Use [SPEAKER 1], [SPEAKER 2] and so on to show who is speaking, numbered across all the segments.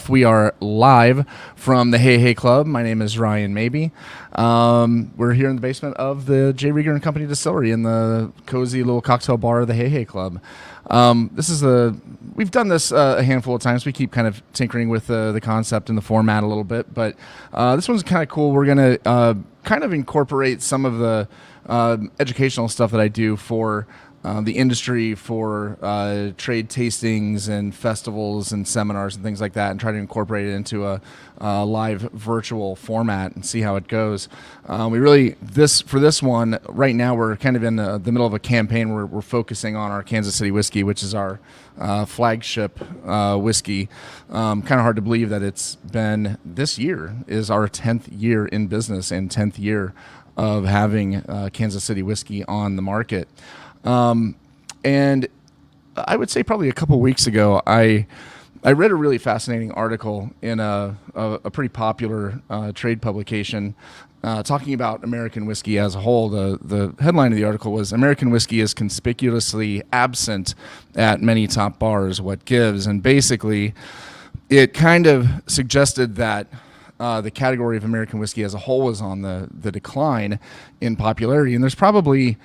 [SPEAKER 1] We are live from the Hey Club. My name is Ryan Maybee. We're here in the basement of the Rieger Company distillery in the cozy little cocktail bar of the Hey Club. We've done this a handful of times. We keep kind of tinkering with the concept and the format a little bit, but this one's kind of cool. We're going to kind of incorporate some of the educational stuff that I do for the industry, for trade tastings and festivals and seminars and things like that, and try to incorporate it into a live virtual format and see how it goes. For this one right now, we're kind of in the middle of a campaign where we're focusing on our Kansas City whiskey, which is our flagship whiskey. Kind of hard to believe that it's been, this year is our 10th year in business and 10th year of having Kansas City whiskey on the market. And I would say probably a couple weeks ago, I read a really fascinating article in a pretty popular trade publication talking about American whiskey as a whole. The headline of the article was, "American whiskey is conspicuously absent at many top bars. What gives?" And basically, it kind of suggested that the category of American whiskey as a whole was on the decline in popularity, and there's probably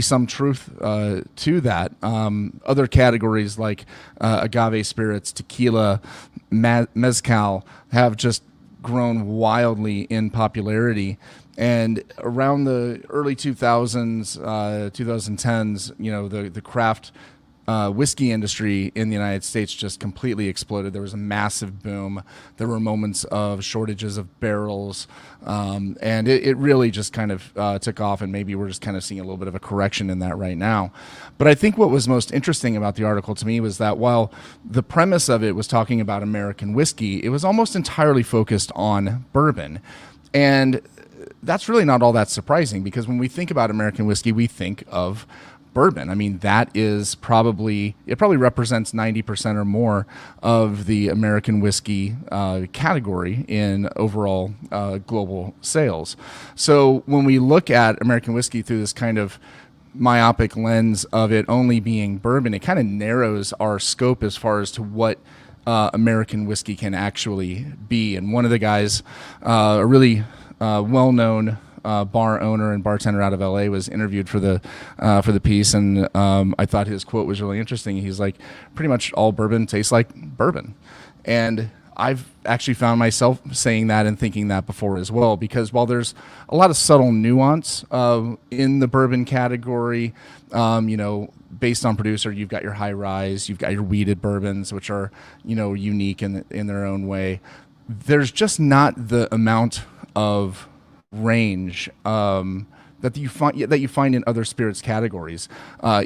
[SPEAKER 1] some truth to that. Other categories like agave spirits, tequila, mezcal have just grown wildly in popularity. And around the early 2000s, 2010s, the craft whiskey industry in the United States just completely exploded. There was a massive boom. There were moments of shortages of barrels, and it really just kind of took off, and maybe we're just kind of seeing a little bit of a correction in that right now. But I think what was most interesting about the article to me was that while the premise of it was talking about American whiskey, it was almost entirely focused on bourbon. And that's really not all that surprising, because when we think about American whiskey, we think of bourbon. I mean, it probably represents 90% or more of the American whiskey category in overall global sales. So when we look at American whiskey through this kind of myopic lens of it only being bourbon, it kind of narrows our scope as far as to what American whiskey can actually be. And one of the guys, a really well-known bar owner and bartender out of LA, was interviewed for the piece, and I thought his quote was really interesting. He's like, "Pretty much all bourbon tastes like bourbon," and I've actually found myself saying that and thinking that before as well, because while there's a lot of subtle nuance in the bourbon category, based on producer, you've got your high rise, you've got your wheated bourbons, which are unique in their own way. There's just not the amount of range that you find in other spirits categories,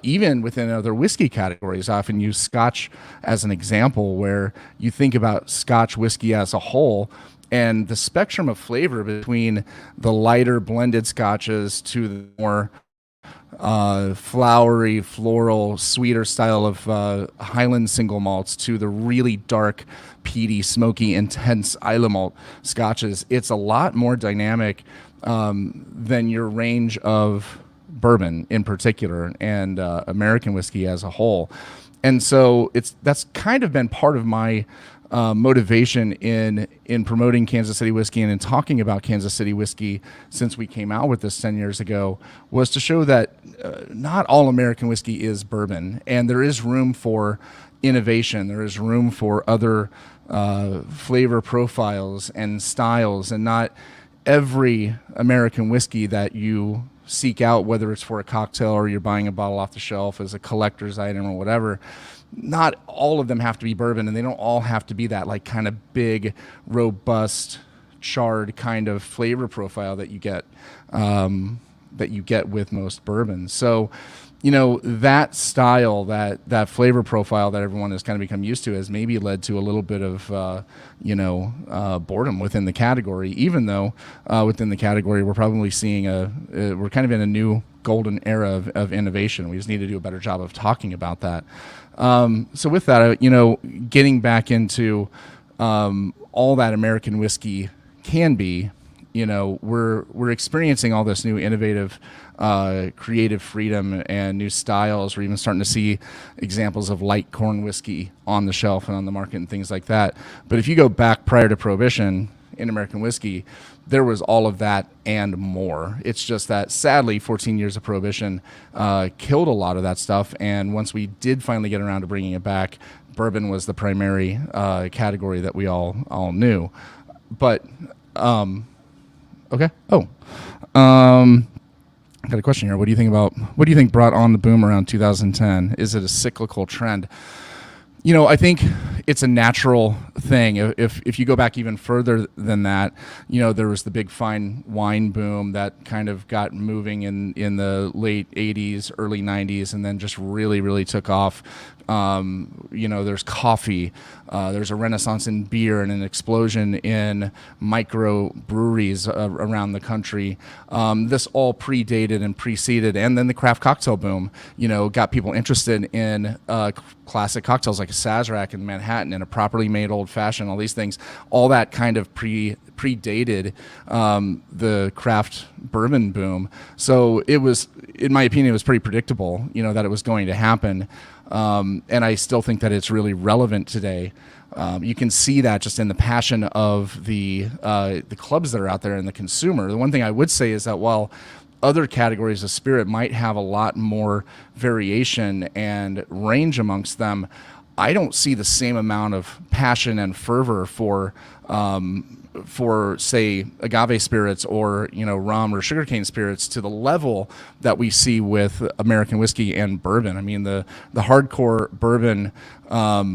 [SPEAKER 1] even within other whiskey categories. I often use Scotch as an example, where you think about Scotch whiskey as a whole, and the spectrum of flavor between the lighter blended Scotches to the more flowery, floral, sweeter style of Highland single malts to the really dark, peaty, smoky, intense Islay malt Scotches. It's a lot more dynamic than your range of bourbon in particular, and American whiskey as a whole. And so that's kind of been part of my motivation in promoting Kansas City whiskey and in talking about Kansas City whiskey since we came out with this 10 years ago, was to show that not all American whiskey is bourbon, and there is room for innovation. There is room for other flavor profiles and styles, and not every American whiskey that you seek out, whether it's for a cocktail or you're buying a bottle off the shelf as a collector's item or whatever, not all of them have to be bourbon, and they don't all have to be that like kind of big, robust, charred kind of flavor profile that you get with most bourbons. So, that style, that flavor profile that everyone has kind of become used to has maybe led to a little bit of, boredom within the category, even though within the category we're probably seeing we're kind of in a new golden era of innovation. We just need to do a better job of talking about that. So with that, getting back into all that American whiskey can be, we're experiencing all this new innovative, creative freedom and new styles. We're even starting to see examples of light corn whiskey on the shelf and on the market and things like that. But if you go back prior to Prohibition in American whiskey, there was all of that and more. It's just that sadly 14 years of Prohibition killed a lot of that stuff, and once we did finally get around to bringing it back, bourbon was the primary category that we all knew. But okay. I got a question here. What do you think brought on the boom around 2010? Is it a cyclical trend? I think it's a natural thing. If you go back even further than that, there was the big fine wine boom that kind of got moving in the late 80s, early 90s, and then just really, really took off. There's coffee. There's a renaissance in beer and an explosion in micro breweries around the country. This all predated and preceded, and then the craft cocktail boom, got people interested in classic cocktails like a Sazerac in Manhattan and a properly made old fashioned, all these things. All that kind of predated the craft bourbon boom. So it was, in my opinion, it was pretty predictable, that it was going to happen. And I still think that it's really relevant today. You can see that just in the passion of the clubs that are out there and the consumer. The one thing I would say is that while other categories of spirit might have a lot more variation and range amongst them, I don't see the same amount of passion and fervor for say agave spirits or rum or sugarcane spirits to the level that we see with American whiskey and bourbon. I mean, the hardcore bourbon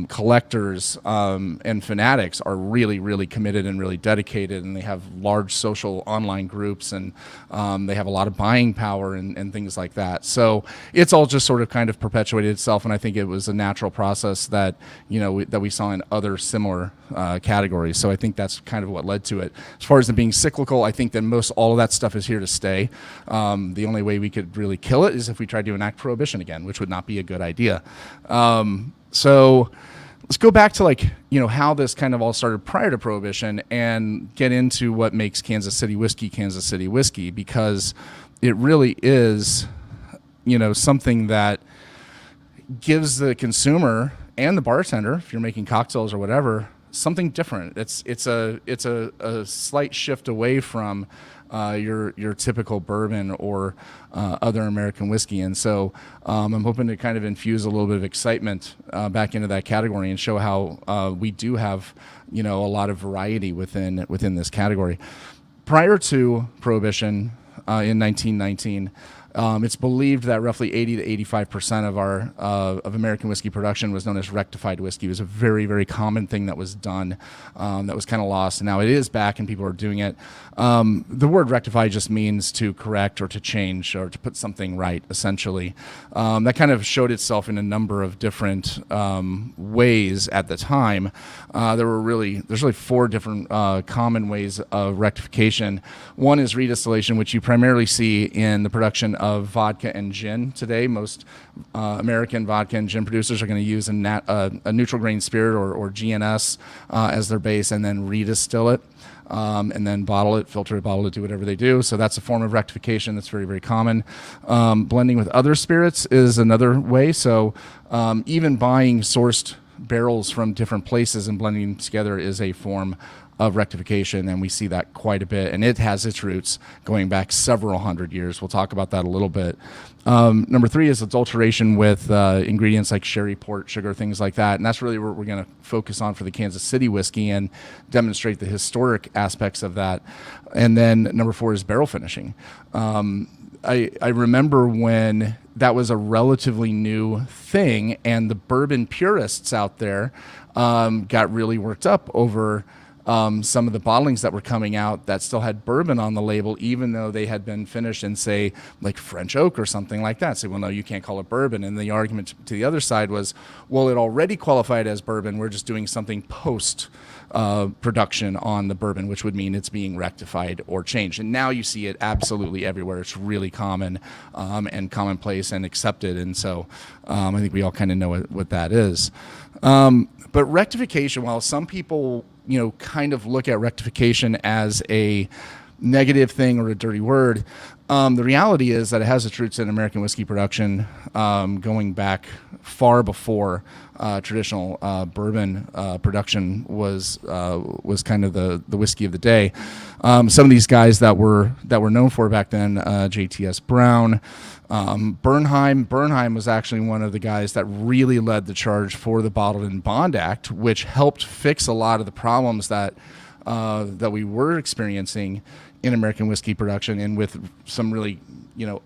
[SPEAKER 1] collectors and fanatics are really, really committed and really dedicated, and they have large social online groups, and they have a lot of buying power and things like that. So it's all just sort of kind of perpetuated itself, and I think it was a natural process that that we saw in other similar categories. So I think that's kind of what led to it. As far as it being cyclical, I think that most all of that stuff is here to stay. The only way we could really kill it is if we tried to enact Prohibition again, which would not be a good idea. So let's go back to how this kind of all started prior to Prohibition and get into what makes Kansas City whiskey, because it really is, something that gives the consumer and the bartender, if you're making cocktails or whatever, something different. It's a slight shift away from your typical bourbon or other American whiskey, and so I'm hoping to kind of infuse a little bit of excitement back into that category and show how we do have a lot of variety within this category. Prior to Prohibition in 1919. It's believed that roughly 80 to 85% of our of American whiskey production was known as rectified whiskey. It was a very, very common thing that was done that was kind of lost. And now it is back and people are doing it. The word rectify just means to correct or to change or to put something right, essentially. That kind of showed itself in a number of different ways at the time. There's really four different common ways of rectification. One is redistillation, which you primarily see in the production of vodka and gin today. Most American vodka and gin producers are going to use a neutral grain spirit or GNS as their base, and then redistill it, and then bottle it, filter it, bottle it, do whatever they do. So that's a form of rectification that's very, very common. Blending with other spirits is another way. So even buying sourced barrels from different places and blending them together is a form of rectification, and we see that quite a bit, and it has its roots going back several hundred years. We'll talk about that a little bit. Number three is adulteration with ingredients like sherry, port, sugar, things like that, and that's really what we're going to focus on for the Kansas City whiskey and demonstrate the historic aspects of that. And then number four is barrel finishing. I remember when that was a relatively new thing, and the bourbon purists out there got really worked up over some of the bottlings that were coming out that still had bourbon on the label, even though they had been finished in, say, like French oak or something like that. Say, well, no, you can't call it bourbon. And the argument to the other side was, well, it already qualified as bourbon. We're just doing something post production on the bourbon, which would mean it's being rectified or changed. And now you see it absolutely everywhere. It's really common and commonplace and accepted. And so I think we all kind of know what that is. But rectification, while some people kind of look at rectification as a negative thing or a dirty word. The reality is that it has its roots in American whiskey production, going back far before traditional bourbon production was kind of the whiskey of the day. Some of these guys that were known for back then, JTS Brown, Bernheim was actually one of the guys that really led the charge for the Bottled in Bond Act, which helped fix a lot of the problems that we were experiencing in American whiskey production, and with some really,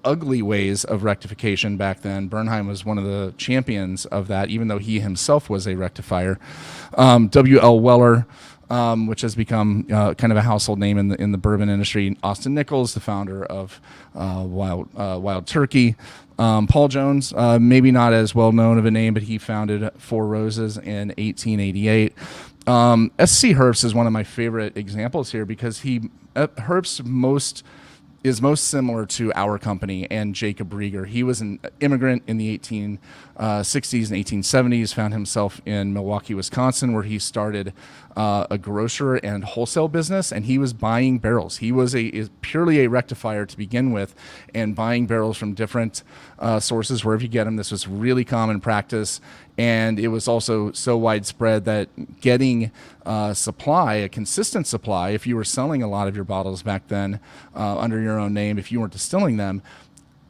[SPEAKER 1] ugly ways of rectification back then. Bernheim was one of the champions of that, even though he himself was a rectifier. W.L. Weller, which has become kind of a household name in the bourbon industry. Austin Nichols, the founder of Wild Turkey. Paul Jones, maybe not as well known of a name, but he founded Four Roses in 1888. S.C. Herbst is one of my favorite examples here, because Herbst is most similar to our company and Jacob Rieger. He was an immigrant in the 1860s and 1870s, found himself in Milwaukee, Wisconsin, where he started a grocer and wholesale business, and he was buying barrels. He was purely a rectifier to begin with, and buying barrels from different sources, wherever you get them. This was really common practice, and it was also so widespread that getting supply, a consistent supply, if you were selling a lot of your bottles back then under your own name, if you weren't distilling them,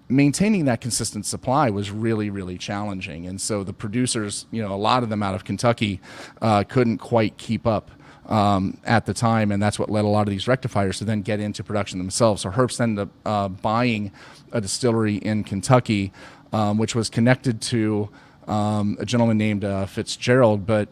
[SPEAKER 1] maintaining that consistent supply was really, really challenging. And so the producers, a lot of them out of Kentucky, couldn't quite keep up at the time, and that's what led a lot of these rectifiers to then get into production themselves. So Herbst ended up buying a distillery in Kentucky, which was connected to a gentleman named Fitzgerald, but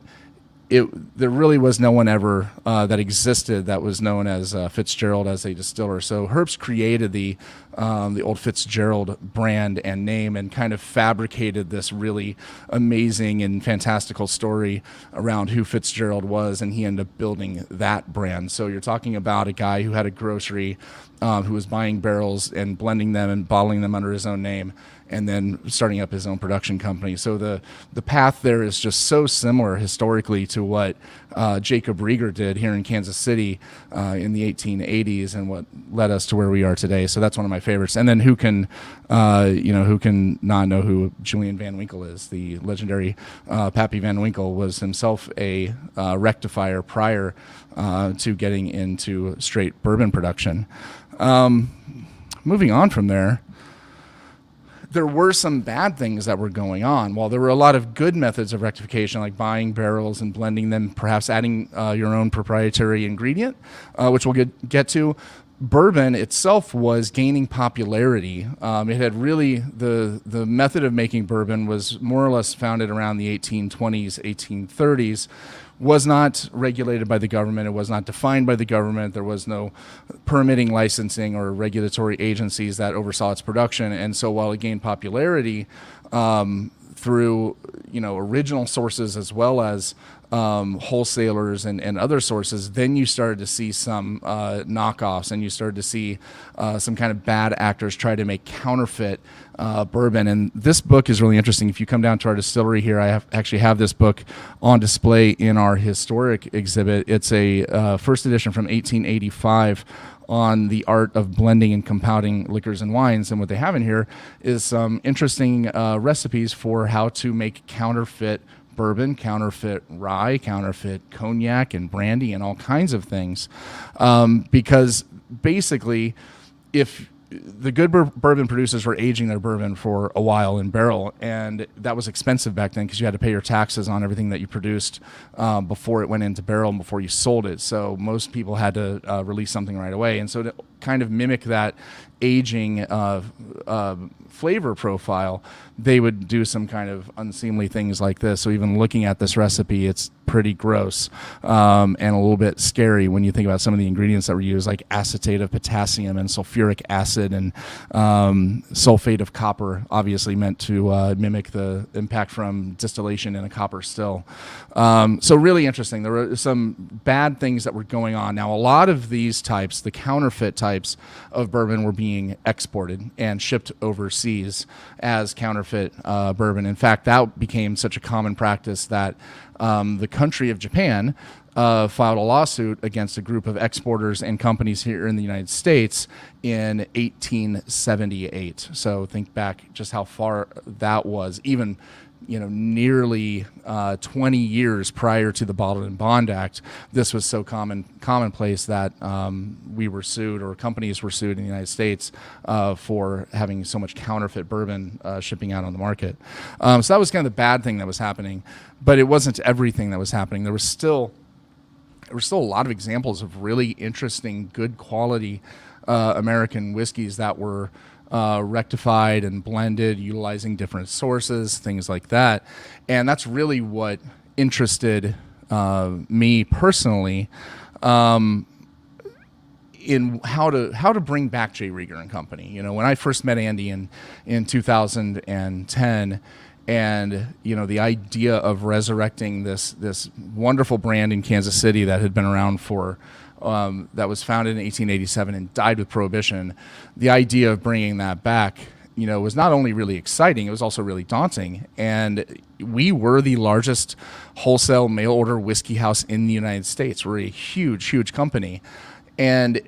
[SPEAKER 1] there really was no one ever that existed that was known as Fitzgerald as a distiller. So Herbst created the old Fitzgerald brand and name, and kind of fabricated this really amazing and fantastical story around who Fitzgerald was, and he ended up building that brand. So you're talking about a guy who had a grocery, who was buying barrels and blending them and bottling them under his own name, and then starting up his own production company. So the path there is just so similar historically to what Jacob Rieger did here in Kansas City in the 1880s, and what led us to where we are today. So that's one of my favorites. And then who can not know who Julian Van Winkle is? The legendary Pappy Van Winkle was himself a rectifier prior to getting into straight bourbon production. Moving on from there were some bad things that were going on. While there were a lot of good methods of rectification, like buying barrels and blending them, perhaps adding your own proprietary ingredient, which we'll get to, bourbon itself was gaining popularity. It had really, the method of making bourbon was more or less founded around the 1820s, 1830s, was not regulated by the government. It was not defined by the government. There was no permitting, licensing, or regulatory agencies that oversaw its production. And so while it gained popularity through original sources as well as wholesalers and other sources, then you started to see some knockoffs, and you started to see some kind of bad actors try to make counterfeit bourbon. And this book is really interesting. If you come down to our distillery here, I actually have this book on display in our historic exhibit. It's a first edition from 1885 on the art of blending and compounding liquors and wines. And what they have in here is some interesting recipes for how to make counterfeit bourbon, counterfeit rye, counterfeit cognac and brandy, and all kinds of things. Because basically, if the good bourbon producers were aging their bourbon for a while in barrel, and that was expensive back then because you had to pay your taxes on everything that you produced before it went into barrel and before you sold it. So most people had to release something right away. And so to kind of mimic that aging flavor profile, they would do some kind of unseemly things like this. So even looking at this recipe, it's pretty gross and a little bit scary when you think about some of the ingredients that were used, like acetate of potassium and sulfuric acid and sulfate of copper, obviously meant to mimic the impact from distillation in a copper still. So really interesting. There were some bad things that were going on. Now, a lot of these types, the counterfeit types of bourbon, were being exported and shipped overseas as counterfeit bourbon. In fact, that became such a common practice that the country of Japan filed a lawsuit against a group of exporters and companies here in the United States in 1878. So think back just how far that was, even nearly 20 years prior to the Bottled and Bond Act. This was so commonplace that we were sued, or companies were sued in the United States for having so much counterfeit bourbon shipping out on the market. So that was kind of the bad thing that was happening, but it wasn't everything that was happening. There were still a lot of examples of really interesting, good quality American whiskeys that were rectified and blended, utilizing different sources, things like that. And that's really what interested me personally in how to bring back J. Rieger and Company. When I first met Andy in 2010, and the idea of resurrecting this wonderful brand in Kansas City that had been around for that was founded in 1887 and died with Prohibition, the idea of bringing that back, was not only really exciting, it was also really daunting. And we were the largest wholesale mail order whiskey house in the United States. We're a huge, huge company. And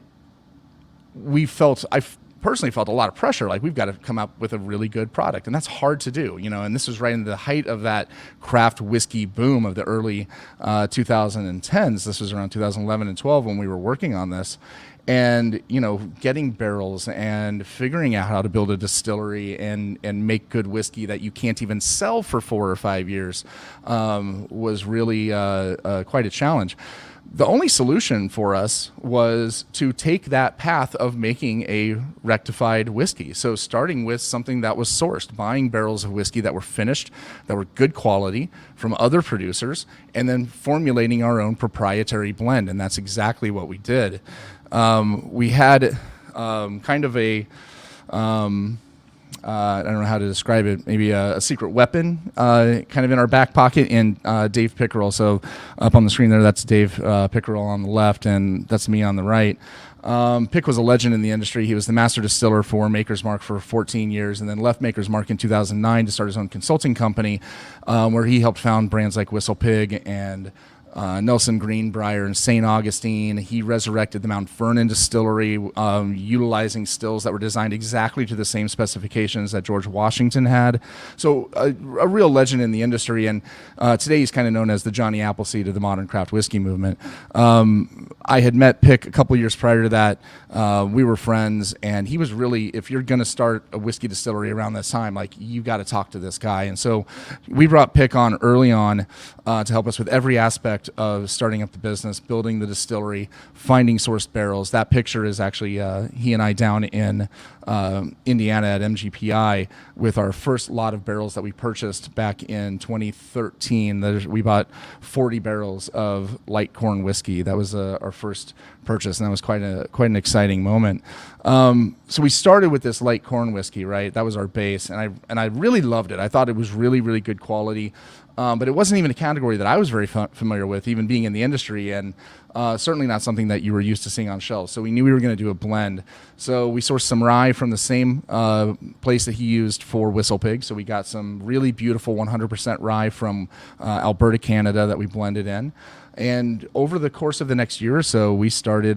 [SPEAKER 1] I personally felt a lot of pressure, like we've got to come up with a really good product, and that's hard to do, and this was right in the height of that craft whiskey boom of the early 2010s. This was around 2011 and 12 when we were working on this, and getting barrels and figuring out how to build a distillery and make good whiskey that you can't even sell for 4 or 5 years was really quite a challenge. The only solution for us was to take that path of making a rectified whiskey. So starting with something that was sourced, buying barrels of whiskey that were finished, that were good quality from other producers, and then formulating our own proprietary blend. And that's exactly what we did. We had kind of a... I don't know how to describe it, maybe a secret weapon kind of in our back pocket, and Dave Pickerel. So up on the screen there, that's Dave Pickerel on the left, and that's me on the right. Pick was a legend in the industry. He was the master distiller for Maker's Mark for 14 years, and then left Maker's Mark in 2009 to start his own consulting company, where he helped found brands like Whistle Pig and Nelson Greenbrier and St. Augustine. He resurrected the Mount Vernon distillery, utilizing stills that were designed exactly to the same specifications that George Washington had. So a real legend in the industry, and today he's kind of known as the Johnny Appleseed of the modern craft whiskey movement. I had met Pick a couple years prior to that. We were friends, and he was really, if you're going to start a whiskey distillery around this time, like, you got to talk to this guy. And so we brought Pick on early on to help us with every aspect of starting up the business, building the distillery, finding sourced barrels. That picture is actually he and I down in Indiana at MGPI with our first lot of barrels that we purchased back in 2013. We bought 40 barrels of light corn whiskey. That was our first purchase, and that was quite an exciting moment. So we started with this light corn whiskey, right? That was our base, and I really loved it. I thought it was really, really good quality. But it wasn't even a category that I was very familiar with, even being in the industry, and certainly not something that you were used to seeing on shelves. So we knew we were going to do a blend. So we sourced some rye from the same place that he used for Whistle Pig. So we got some really beautiful 100% rye from Alberta, Canada, that we blended in. And over the course of the next year or so, we started,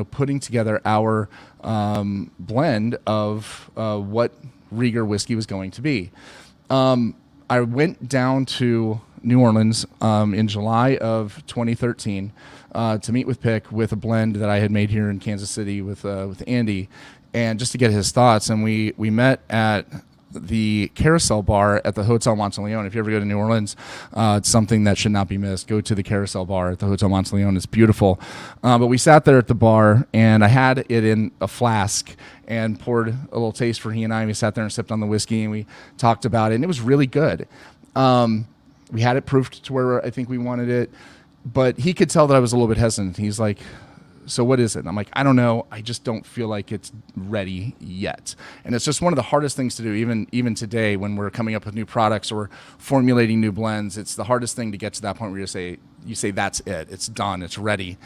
[SPEAKER 1] putting together our blend of what Rieger whiskey was going to be. I went down to New Orleans in July of 2013 to meet with Pick with a blend that I had made here in Kansas City with Andy, and just to get his thoughts. And we met at the Carousel Bar at the Hotel Monteleone. If you ever go to New Orleans, it's something that should not be missed. Go to the Carousel Bar at the Hotel Monteleone. It's beautiful. But we sat there at the bar, and I had it in a flask and poured a little taste for he and I. We sat there and sipped on the whiskey, and we talked about it, and it was really good. We had it proofed to where I think we wanted it, but he could tell that I was a little bit hesitant. He's like, "So what is it?" And I'm like, "I don't know. I just don't feel like it's ready yet." And it's just one of the hardest things to do, even today when we're coming up with new products or formulating new blends. It's the hardest thing to get to that point where you say, you say that's it, it's done, it's ready.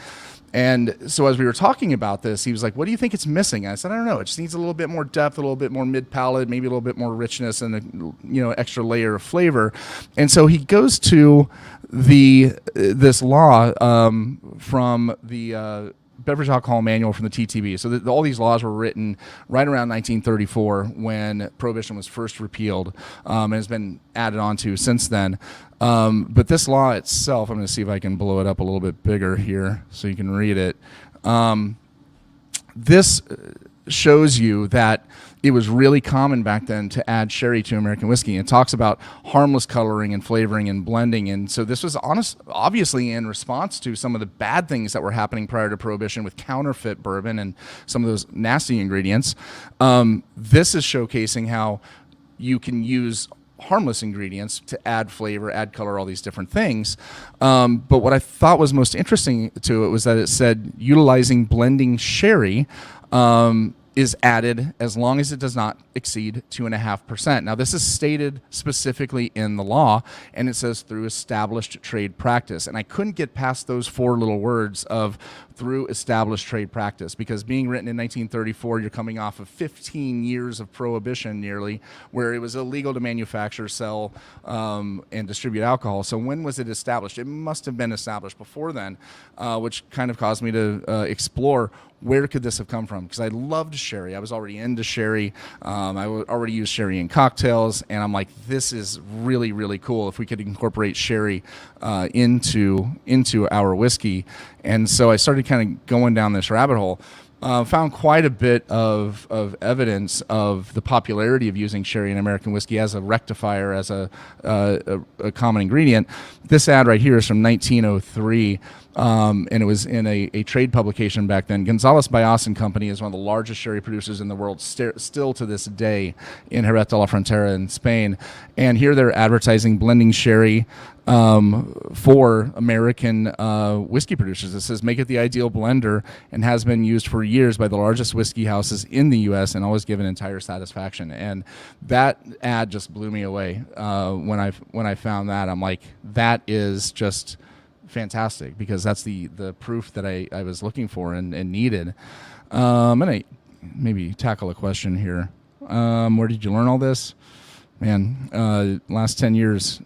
[SPEAKER 1] And so as we were talking about this, he was like, what do you think it's missing? And I said, I don't know. It just needs a little bit more depth, a little bit more mid-palate, maybe a little bit more richness and a extra layer of flavor. And so he goes to this law from the Beverage Alcohol Manual from the TTB. So all these laws were written right around 1934 when Prohibition was first repealed, and has been added on to since then. But this law itself, I'm going to see if I can blow it up a little bit bigger here so you can read it. This shows you that it was really common back then to add sherry to American whiskey. It talks about harmless coloring and flavoring and blending. And so this was obviously in response to some of the bad things that were happening prior to Prohibition with counterfeit bourbon and some of those nasty ingredients. This is showcasing how you can use harmless ingredients to add flavor, add color, all these different things. But what I thought was most interesting to it was that it said utilizing blending sherry is added as long as it does not exceed 2.5%. Now, this is stated specifically in the law, and it says through established trade practice. And I couldn't get past those four little words of through established trade practice, because being written in 1934, you're coming off of 15 years of Prohibition nearly, where it was illegal to manufacture, sell, and distribute alcohol. So when was it established? It must have been established before then, which kind of caused me to explore where could this have come from? Because I loved sherry. I was already into sherry. I already used sherry in cocktails, and I'm like, this is really, really cool if we could incorporate sherry into our whiskey. And so I started kind of going down this rabbit hole. Found quite a bit of evidence of the popularity of using sherry in American whiskey as a rectifier, as a common ingredient. This ad right here is from 1903. And it was in a trade publication back then. Gonzalez Bayas and Company is one of the largest sherry producers in the world, still to this day, in Jerez de la Frontera in Spain. And here they're advertising blending sherry for American whiskey producers. It says, make it the ideal blender, and has been used for years by the largest whiskey houses in the U.S. and always given entire satisfaction. And that ad just blew me away when I found that. I'm like, that is just fantastic, because that's the proof that I was looking for and needed. I'm going to maybe tackle a question here. Where did you learn all this? Man, last 10 years.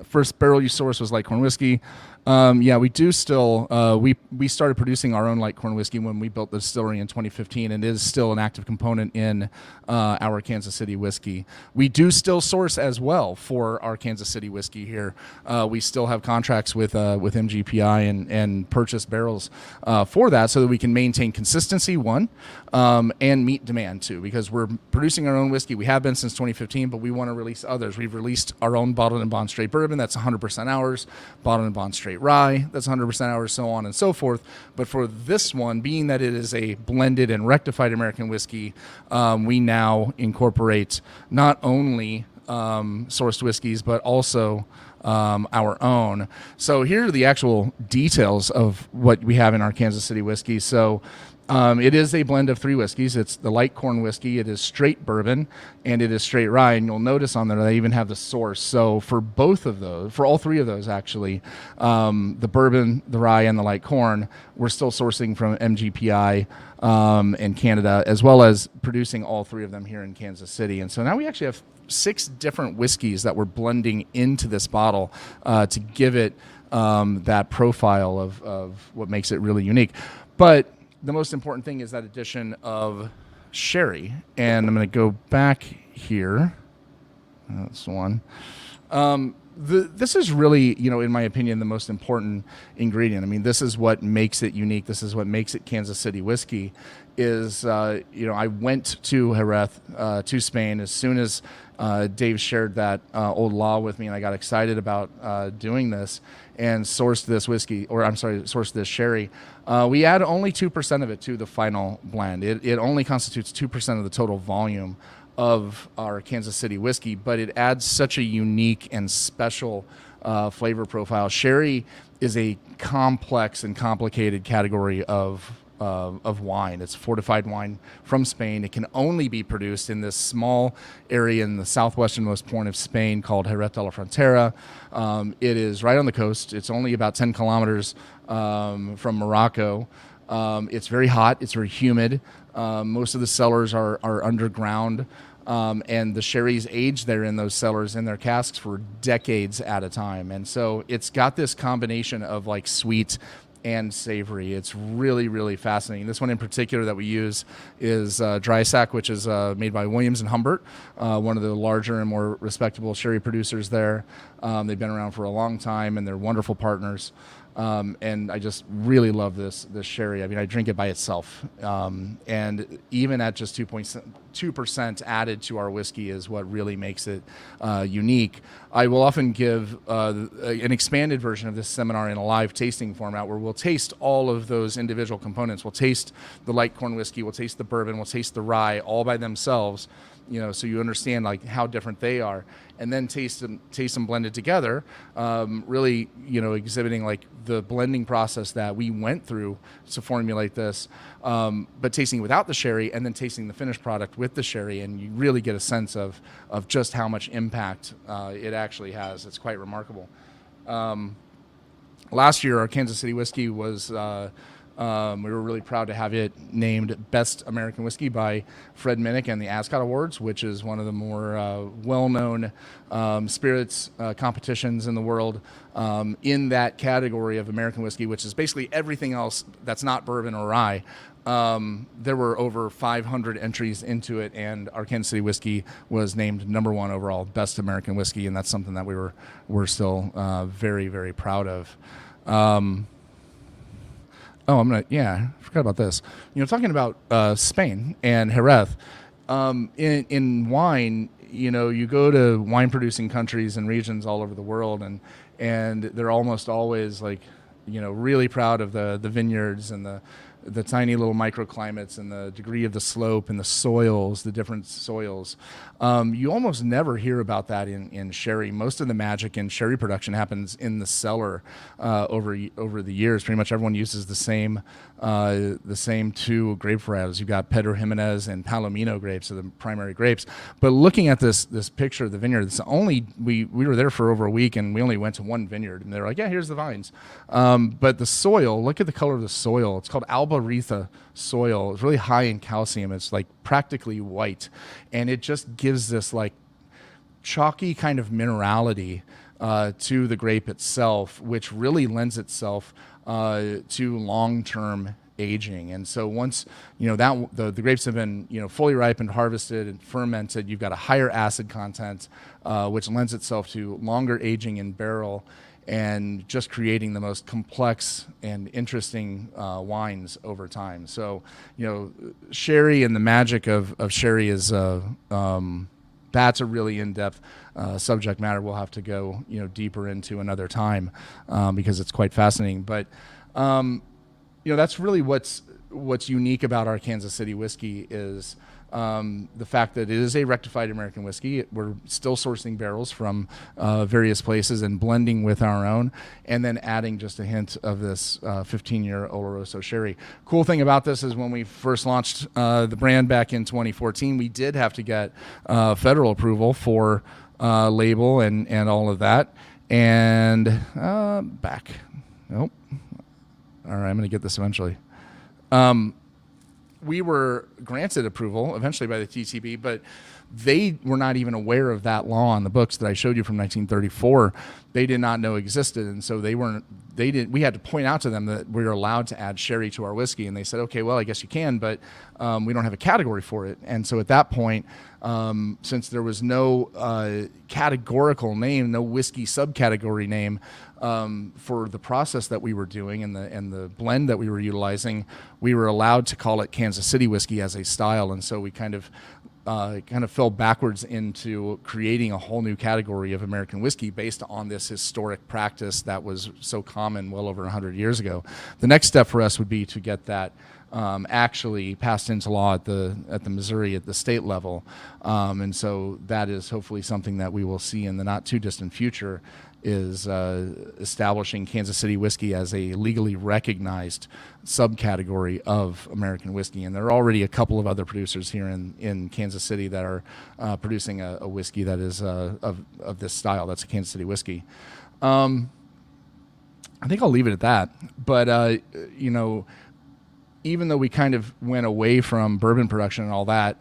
[SPEAKER 1] First barrel you sourced was light corn whiskey. Yeah, we do still, we started producing our own light corn whiskey when we built the distillery in 2015, and it is still an active component in our Kansas City whiskey. We do still source as well for our Kansas City whiskey here. We still have contracts with MGPI and purchase barrels for that, so that we can maintain consistency, one, and meet demand, two, because we're producing our own whiskey. We have been since 2015, but we want to release others. We've released our own bottled and bond straight bourbon, that's 100% ours, bottled and bond straight rye, that's 100% ours, so on and so forth. But for this one, being that it is a blended and rectified American whiskey, we now incorporate not only sourced whiskeys, but also our own. So here are the actual details of what we have in our Kansas City whiskey. So it is a blend of three whiskeys. It's the light corn whiskey, it is straight bourbon, and it is straight rye. And you'll notice on there they even have the source. So for both of those, for all three of those actually, the bourbon, the rye, and the light corn, we're still sourcing from MGPI in Canada, as well as producing all three of them here in Kansas City. And so now we actually have 6 different whiskeys that we're blending into this bottle to give it that profile of what makes it really unique. But the most important thing is that addition of sherry. And I'm going to go back here. That's one. This is really, in my opinion, the most important ingredient. I mean, this is what makes it unique. This is what makes it Kansas City whiskey. I went to Jerez, to Spain, as soon as Dave shared that old law with me, and I got excited about doing this and sourced this sherry. We add only 2% of it to the final blend. It only constitutes 2% of the total volume of our Kansas City whiskey, but it adds such a unique and special flavor profile. Sherry is a complex and complicated category of of wine. It's fortified wine from Spain. It can only be produced in this small area in the southwesternmost point of Spain called Jerez de la Frontera. It is right on the coast. It's only about 10 kilometers from Morocco. It's very hot. It's very humid. Most of the cellars are underground. And the sherries age there in those cellars in their casks for decades at a time. And so it's got this combination of like sweet and savory. It's really, really fascinating. This one in particular that we use is Dry Sack, which is made by Williams and Humbert, one of the larger and more respectable sherry producers there. They've been around for a long time, and they're wonderful partners. And I just really love this sherry. I mean, I drink it by itself. And even at just 2% added to our whiskey is what really makes it unique. I will often give an expanded version of this seminar in a live tasting format where we'll taste all of those individual components. We'll taste the light corn whiskey, we'll taste the bourbon, we'll taste the rye all by themselves, so you understand like how different they are, and then taste them blended together, really, exhibiting like the blending process that we went through to formulate this, but tasting without the sherry and then tasting the finished product with the sherry, and you really get a sense of just how much impact it actually has. It's quite remarkable. Last year, our Kansas City whiskey was... we were really proud to have it named Best American Whiskey by Fred Minnick and the Ascot Awards, which is one of the more well-known spirits competitions in the world, in that category of American whiskey, which is basically everything else that's not bourbon or rye. There were over 500 entries into it, and our Kansas City whiskey was named #1 overall Best American Whiskey, and that's something that we're still very, very proud of. I forgot about this. Talking about Spain and Jerez, in wine, you go to wine producing countries and regions all over the world, and they're almost always like, really proud of the vineyards and the tiny little microclimates and the degree of the slope and the soils, the different soils. You almost never hear about that in sherry. Most of the magic in sherry production happens in the cellar over the years. Pretty much everyone uses the same two grape varietals. You've got Pedro Jimenez and Palomino grapes are the primary grapes. But looking at this picture of the vineyard, it's only we were there for over a week, and we only went to one vineyard, and they're like, yeah, here's the vines. But the soil, look at the color of the soil. It's called Albarita soil. It's really high in calcium. It's like practically white, and it just gives this like chalky kind of minerality to the grape itself, which really lends itself to long-term aging. And so once that the grapes have been fully ripened, harvested, and fermented, you've got a higher acid content, which lends itself to longer aging in barrel, and just creating the most complex and interesting wines over time. So, sherry and the magic of sherry is that's a really in-depth subject matter we'll have to go deeper into another time, because it's quite fascinating. But that's really what's unique about our Kansas City whiskey is the fact that it is a rectified American whiskey. We're still sourcing barrels from various places and blending with our own, and then adding just a hint of this 15-year Oloroso sherry. Cool thing about this is when we first launched the brand back in 2014, we did have to get federal approval for label and all of that. And back. Nope. All right, I'm going to get this eventually. We were granted approval eventually by the TTB, but they were not even aware of that law on the books that I showed you from 1934. They did not know existed, and so we had to point out to them that we were allowed to add sherry to our whiskey, and they said, okay, well, I guess you can, but we don't have a category for it. And so at that point, since there was no categorical name, no whiskey subcategory name for the process that we were doing and the blend that we were utilizing, we were allowed to call it Kansas City whiskey as a style. And so we kind of fell backwards into creating a whole new category of American whiskey based on this historic practice that was so common well over 100 years ago. The next step for us would be to get that actually passed into law at the Missouri at the state level, and so that is hopefully something that we will see in the not too distant future. is establishing Kansas City whiskey as a legally recognized subcategory of American whiskey. And there are already a couple of other producers here in Kansas City that are producing a whiskey that is of this style. That's a Kansas City whiskey. I think I'll leave it at that. But, even though we kind of went away from bourbon production and all that,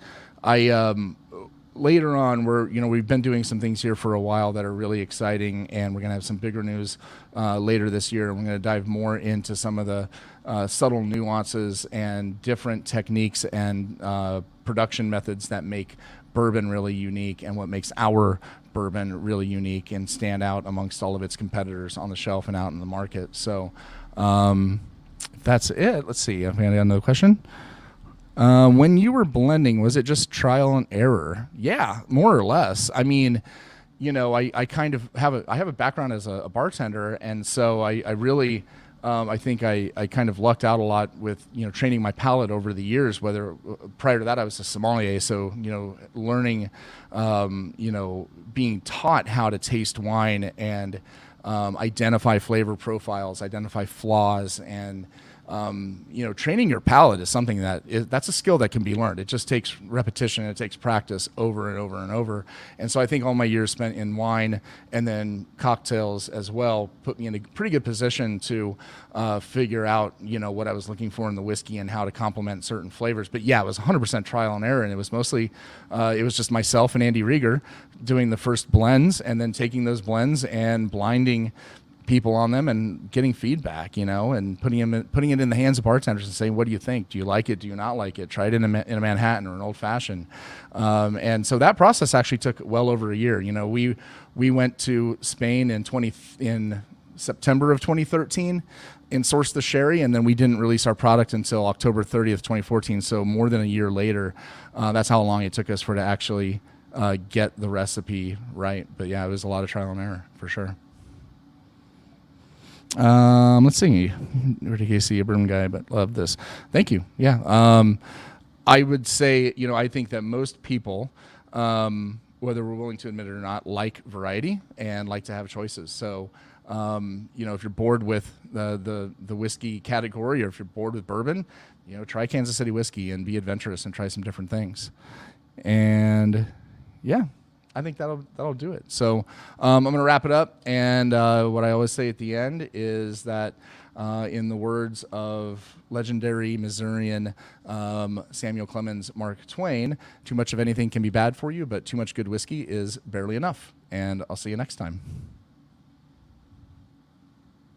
[SPEAKER 1] later on, we've been doing some things here for a while that are really exciting, and we're going to have some bigger news later this year. And we're going to dive more into some of the subtle nuances and different techniques and production methods that make bourbon really unique, and what makes our bourbon really unique and stand out amongst all of its competitors on the shelf and out in the market. So that's it. Let's see. I've got another question. When you were blending, was it just trial and error? Yeah, more or less. I mean, I kind of have a background as a bartender, and so I really I think I kind of lucked out a lot with training my palate over the years. Whether prior to that I was a sommelier, so learning, being taught how to taste wine and identify flavor profiles, identify flaws, and training your palate is something that's a skill that can be learned. It just takes repetition. It takes practice over and over and over. And so I think all my years spent in wine and then cocktails as well put me in a pretty good position to figure out, what I was looking for in the whiskey and how to complement certain flavors. But yeah, it was 100% trial and error. And it was mostly, it was just myself and Andy Rieger doing the first blends and then taking those blends and blinding people on them and getting feedback, and putting it in the hands of bartenders and saying, what do you think? Do you like it? Do you not like it? Try it in a Manhattan or an old fashioned. And so that process actually took well over a year. We went to Spain in September of 2013 and sourced the sherry, and then we didn't release our product until October 30th, 2014. So more than a year later, that's how long it took us to actually get the recipe right. But yeah, it was a lot of trial and error for sure. Let's see. Ricky Casey, a bourbon guy, but love this. Thank you. Yeah. I would say, I think that most people, whether we're willing to admit it or not, like variety and like to have choices. So, if you're bored with the whiskey category, or if you're bored with bourbon, try Kansas City whiskey and be adventurous and try some different things. And yeah. I think that'll do it. So I'm going to wrap it up. And what I always say at the end is that in the words of legendary Missourian Samuel Clemens Mark Twain, too much of anything can be bad for you, but too much good whiskey is barely enough. And I'll see you next time.